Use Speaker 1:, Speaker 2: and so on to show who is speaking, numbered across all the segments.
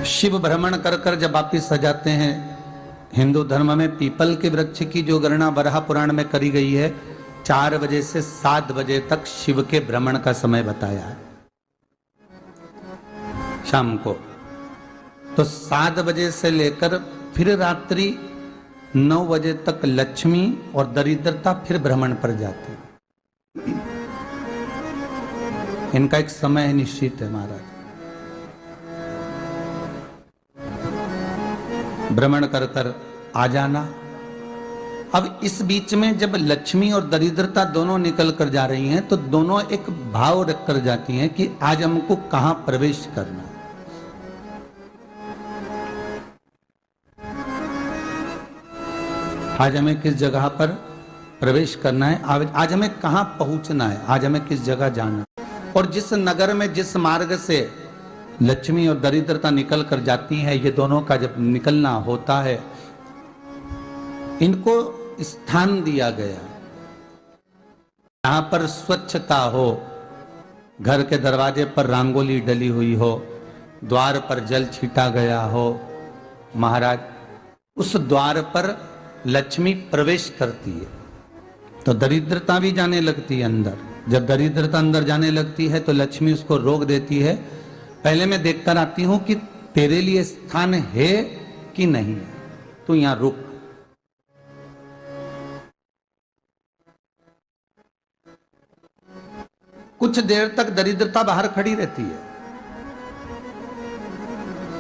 Speaker 1: शिव भ्रमण कर कर जब वापिस आ जाते हैं, हिंदू धर्म में पीपल के वृक्ष की जो गणना वराह पुराण में करी गई है, 4 बजे से 7 बजे तक शिव के भ्रमण का समय बताया है शाम को। तो 7 बजे से लेकर फिर रात्रि 9 बजे तक लक्ष्मी और दरिद्रता फिर भ्रमण पर जाती है। इनका एक समय निश्चित है महाराज, भ्रमण कर कर आ जाना। अब इस बीच में जब लक्ष्मी और दरिद्रता दोनों निकल कर जा रही हैं, तो दोनों एक भाव रख कर जाती हैं कि आज हमको कहां प्रवेश करना है। आज हमें किस जगह पर प्रवेश करना है, आज हमें कहां पहुंचना है, आज हमें किस जगह जाना है। और जिस नगर में जिस मार्ग से लक्ष्मी और दरिद्रता निकल कर जाती है, ये दोनों का जब निकलना होता है, इनको स्थान दिया गया यहां पर स्वच्छता हो, घर के दरवाजे पर रंगोली डली हुई हो, द्वार पर जल छीटा गया हो। महाराज उस द्वार पर लक्ष्मी प्रवेश करती है तो दरिद्रता भी जाने लगती है अंदर। जब दरिद्रता अंदर जाने लगती है तो लक्ष्मी उसको रोक देती है, पहले मैं देखकर आती हूं कि तेरे लिए स्थान है कि नहीं है, तू यहां रुक। कुछ देर तक दरिद्रता बाहर खड़ी रहती है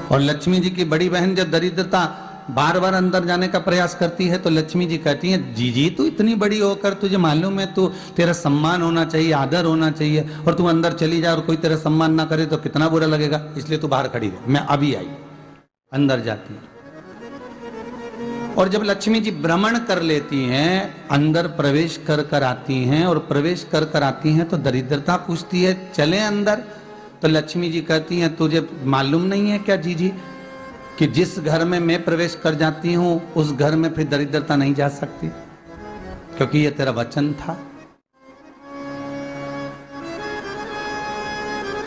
Speaker 1: और लक्ष्मी जी की बड़ी बहन जब दरिद्रता बार बार अंदर जाने का प्रयास करती है तो लक्ष्मी जी कहती हैं, जीजी तू इतनी बड़ी होकर तुझे मालूम है तू तेरा सम्मान होना चाहिए, आदर होना चाहिए, और तू अंदर चली जा और कोई तेरा सम्मान ना करे तो कितना बुरा लगेगा, इसलिए तू बाहर खड़ी रहे, मैं अभी आई। अंदर जाती है और जब लक्ष्मी जी भ्रमण कर लेती हैं, अंदर प्रवेश कर कर आती हैं और प्रवेश कर कर आती हैं तो दरिद्रता पूछती है चले अंदर। तो लक्ष्मी जी कहती हैं, तुझे मालूम नहीं है क्या जीजी कि जिस घर में मैं प्रवेश कर जाती हूं उस घर में फिर दरिद्रता नहीं जा सकती, क्योंकि यह तेरा वचन था,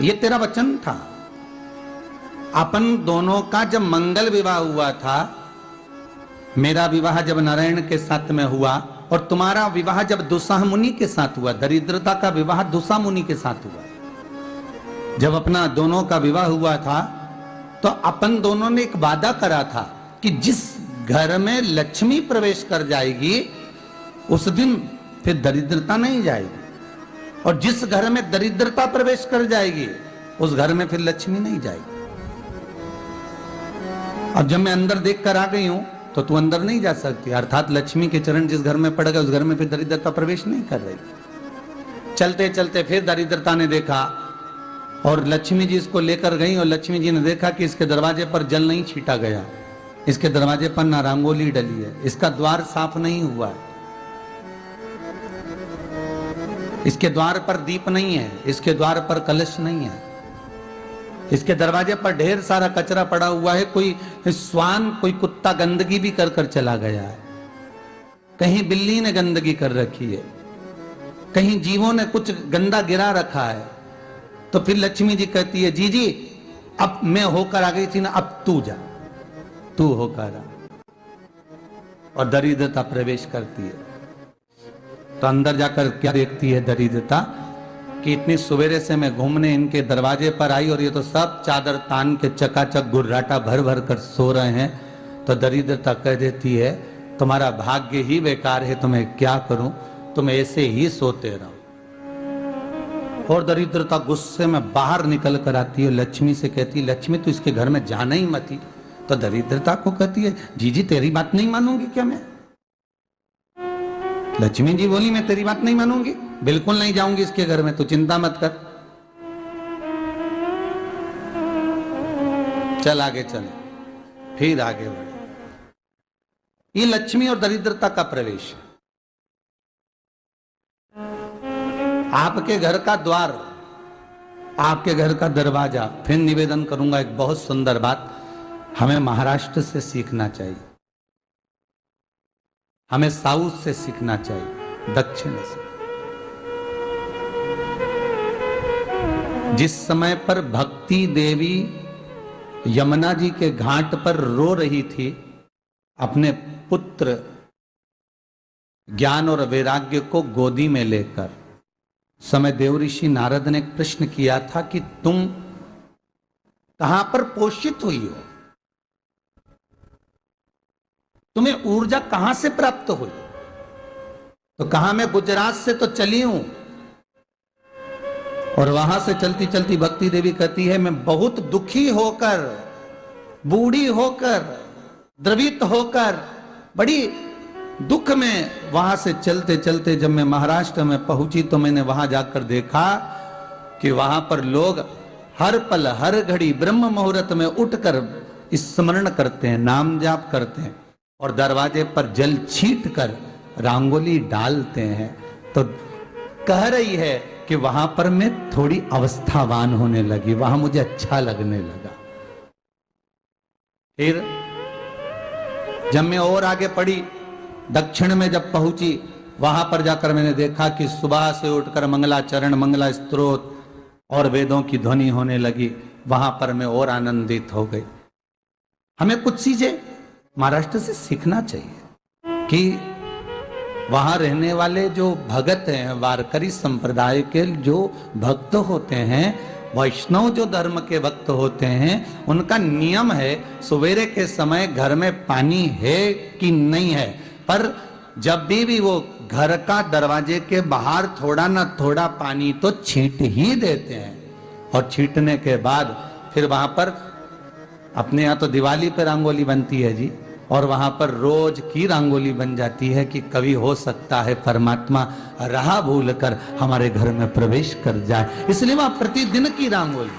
Speaker 1: ये तेरा वचन था। अपन दोनों का जब मंगल विवाह हुआ था, मेरा विवाह जब नारायण के साथ में हुआ और तुम्हारा विवाह जब दुस्साह मुनि के साथ हुआ, दरिद्रता का विवाह दुस्साह मुनि के साथ हुआ। जब अपना दोनों का विवाह हुआ था तो अपन दोनों ने एक वादा करा था कि जिस घर में लक्ष्मी प्रवेश कर जाएगी उस दिन फिर दरिद्रता नहीं जाएगी, और जिस घर में दरिद्रता प्रवेश कर जाएगी उस घर में फिर लक्ष्मी नहीं जाएगी। अब जब मैं अंदर देख कर आ गई हूं तो तू अंदर नहीं जा सकती, अर्थात लक्ष्मी के चरण जिस घर में पड़ गए उस घर में फिर दरिद्रता प्रवेश नहीं कर रही। चलते चलते फिर दरिद्रता ने देखा और लक्ष्मी जी इसको लेकर गई और लक्ष्मी जी ने देखा कि इसके दरवाजे पर जल नहीं छीटा गया, इसके दरवाजे पर ना रंगोली डली है, इसका द्वार साफ नहीं हुआ है, इसके द्वार पर दीप नहीं है, इसके द्वार पर कलश नहीं है, इसके दरवाजे पर ढेर सारा कचरा पड़ा हुआ है, कोई स्वान कोई कुत्ता गंदगी भी कर कर चला गया है, कहीं बिल्ली ने गंदगी कर रखी है, कहीं जीवों ने कुछ गंदा गिरा रखा है। तो फिर लक्ष्मी जी कहती है, जीजी अब मैं होकर आ गई थी ना, अब तू जा, तू होकर आ। और दरिद्रता प्रवेश करती है तो अंदर जाकर क्या देखती है दरिद्रता कि इतनी सवेरे से मैं घूमने इनके दरवाजे पर आई और ये तो सब चादर तान के चकाचक गुर्राटा भर भर कर सो रहे हैं। तो दरिद्रता कह देती है, तुम्हारा भाग्य ही बेकार है, तो मैं क्या करूं, तुम ऐसे ही सोते रहो। और दरिद्रता गुस्से में बाहर निकल कर आती है, लक्ष्मी से कहती है, लक्ष्मी तू इसके घर में जाना ही मत ही। तो दरिद्रता को कहती है, जीजी तेरी बात नहीं मानूंगी क्या मैं? लक्ष्मी जी बोली, मैं तेरी बात नहीं मानूंगी, बिल्कुल नहीं जाऊंगी इसके घर में, तू चिंता मत कर, चल आगे चले। फिर आगे बढ़े। ये लक्ष्मी और दरिद्रता का प्रवेश है। आपके घर का द्वार, आपके घर का दरवाजा। फिर निवेदन करूंगा एक बहुत सुंदर बात, हमें महाराष्ट्र से सीखना चाहिए, हमें साउथ से सीखना चाहिए, दक्षिण से। जिस समय पर भक्ति देवी यमुना जी के घाट पर रो रही थी अपने पुत्र ज्ञान और वैराग्य को गोदी में लेकर। समय देवऋषि नारद ने एक प्रश्न किया था कि तुम कहां पर पोषित हुई हो, तुम्हें ऊर्जा कहां से प्राप्त हुई? तो कहा मैं गुजरात से तो चली हूं। और वहां से चलती चलती भक्ति देवी कहती है मैं बहुत दुखी होकर, बूढ़ी होकर, द्रवित होकर, बड़ी दुख में वहां से चलते चलते जब मैं महाराष्ट्र में पहुंची तो मैंने वहां जाकर देखा कि वहां पर लोग हर पल हर घड़ी ब्रह्म मुहूर्त में उठकर स्मरण करते हैं, नाम जाप करते हैं और दरवाजे पर जल छीट कर रंगोली डालते हैं। तो कह रही है कि वहां पर मैं थोड़ी अवस्थावान होने लगी, वहां मुझे अच्छा लगने लगा। फिर जब मैं और आगे पड़ी, दक्षिण में जब पहुंची, वहां पर जाकर मैंने देखा कि सुबह से उठकर मंगलाचरण, मंगला स्तोत्र और वेदों की ध्वनि होने लगी। वहां पर मैं और आनंदित हो गई। हमें कुछ चीजें महाराष्ट्र से सीखना चाहिए कि वहां रहने वाले जो भगत हैं, वारकरी संप्रदाय के जो भक्त होते हैं, वैष्णव जो धर्म के भक्त होते हैं, उनका नियम है सवेरे के समय घर में पानी है कि नहीं है, पर जब भी वो घर का दरवाजे के बाहर थोड़ा ना थोड़ा पानी तो छींट ही देते हैं। और छींटने के बाद फिर वहां पर अपने यहाँ तो दिवाली पे रंगोली बनती है जी, और वहां पर रोज की रंगोली बन जाती है कि कभी हो सकता है परमात्मा राह भूल कर हमारे घर में प्रवेश कर जाए, इसलिए वहां प्रतिदिन की रंगोली,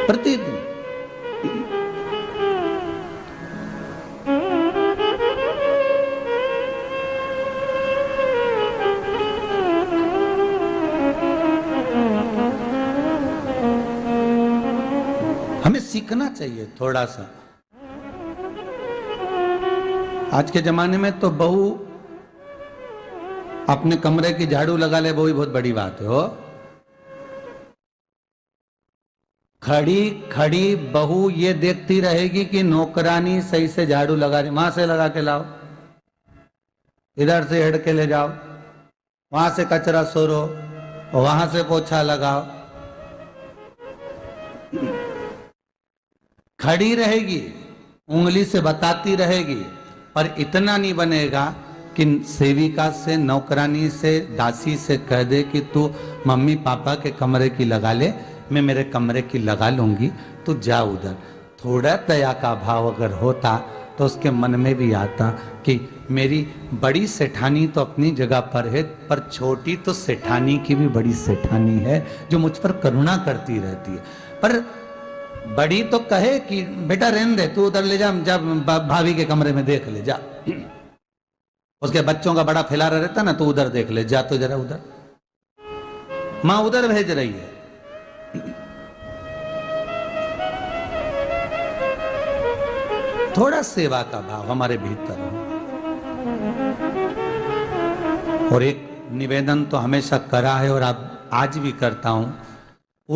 Speaker 1: प्रतिदिन। हमें सीखना चाहिए थोड़ा सा। आज के जमाने में तो बहू अपने कमरे की झाड़ू लगा ले, वो ही बहुत बड़ी बात है। हो खड़ी खड़ी बहू ये देखती रहेगी कि नौकरानी सही से झाड़ू लगा रही, वहां से लगा के लाओ, इधर से हेड के ले जाओ, वहां से कचरा सोरो, वहां से पोछा लगाओ। खड़ी रहेगी, उंगली से बताती रहेगी, पर इतना नहीं बनेगा कि सेविका से, नौकरानी से, दासी से कह दे कि तू मम्मी पापा के कमरे की लगा ले, मैं मेरे कमरे की लगा लूंगी, तू जा उधर। थोड़ा दया का भाव अगर होता तो उसके मन में भी आता कि मेरी बड़ी सेठानी तो अपनी जगह पर है, पर छोटी तो सेठानी की भी बड़ी सेठानी है जो मुझ पर करुणा करती रहती है। पर बड़ी तो कहे कि बेटा रहने दे, तू उधर ले जा, जब भाभी के कमरे में देख ले जा, उसके बच्चों का बड़ा फैलारा रहता ना, तो उधर देख ले जा, तो जरा उधर, मां उधर भेज रही है। थोड़ा सेवा का भाव हमारे भीतर हो। और एक निवेदन तो हमेशा करा है और अब आज भी करता हूं